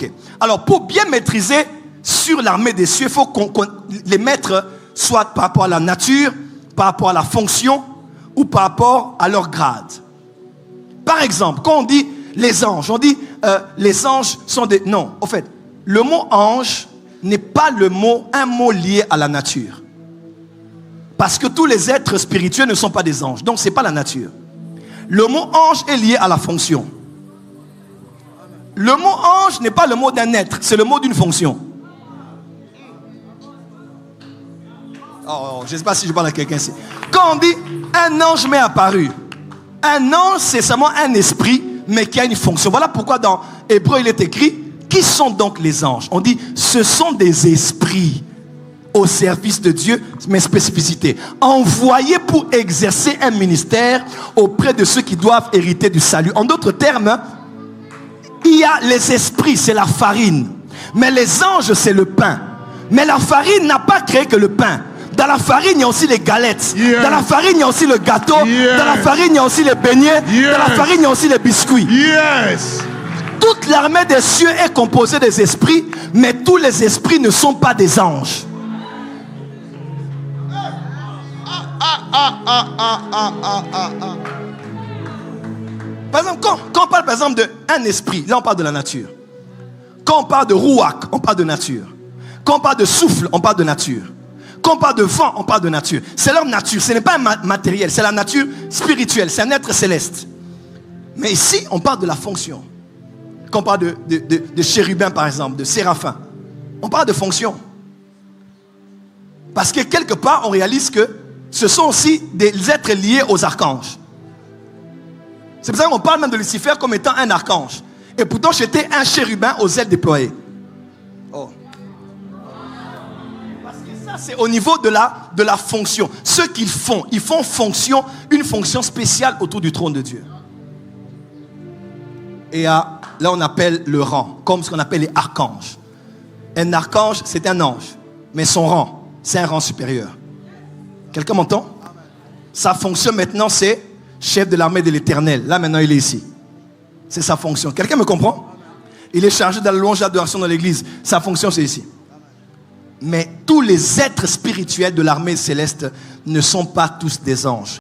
Okay. Alors, pour bien maîtriser sur l'armée des cieux, il faut qu'on les mette soit par rapport à la nature, par rapport à la fonction ou par rapport à leur grade. Par exemple, quand on dit les anges, on dit les anges sont des... Non, en fait, le mot ange n'est pas un mot lié à la nature. Parce que tous les êtres spirituels ne sont pas des anges. Donc, ce n'est pas la nature. Le mot ange est lié à la fonction. Le mot ange n'est pas le mot d'un être, c'est le mot d'une fonction. Oh, je ne sais pas si je parle à quelqu'un ici. Quand on dit un ange m'est apparu, un ange c'est seulement un esprit, mais qui a une fonction. Voilà pourquoi dans Hébreu il est écrit, qui sont donc les anges? On dit, ce sont des esprits au service de Dieu, mais spécificité, envoyés pour exercer un ministère auprès de ceux qui doivent hériter du salut. En d'autres termes, il y a les esprits, c'est la farine. Mais les anges, c'est le pain. Mais la farine n'a pas créé que le pain. Dans la farine, il y a aussi les galettes. Yeah. Dans la farine, il y a aussi le gâteau. Yeah. Dans la farine, il y a aussi les beignets. Yeah. Dans la farine, il y a aussi les biscuits. Yes. Toute l'armée des cieux est composée des esprits, mais tous les esprits ne sont pas des anges. Par exemple, quand on parle par exemple d'un esprit, là on parle de la nature. Quand on parle de rouak, on parle de nature. Quand on parle de souffle, on parle de nature. Quand on parle de vent, on parle de nature. C'est leur nature, ce n'est pas un matériel, c'est la nature spirituelle, c'est un être céleste. Mais ici, on parle de la fonction. Quand on parle de chérubin par exemple, de séraphin, on parle de fonction. Parce que quelque part, on réalise que ce sont aussi des êtres liés aux archanges. C'est pour ça qu'on parle même de Lucifer comme étant un archange. Et pourtant, j'étais un chérubin aux ailes déployées. Oh. Parce que ça, c'est au niveau de la fonction. Ce qu'ils font, ils font une fonction spéciale autour du trône de Dieu. Et là, on appelle le rang, comme ce qu'on appelle les archanges. Un archange, c'est un ange. Mais son rang, c'est un rang supérieur. Quelqu'un m'entend? Sa fonction maintenant, c'est chef de l'armée de l'Éternel. Là, maintenant, il est ici. C'est sa fonction. Quelqu'un me comprend? Il est chargé de la louange et de l'adoration dans l'église. Sa fonction, c'est ici. Mais tous les êtres spirituels de l'armée céleste ne sont pas tous des anges.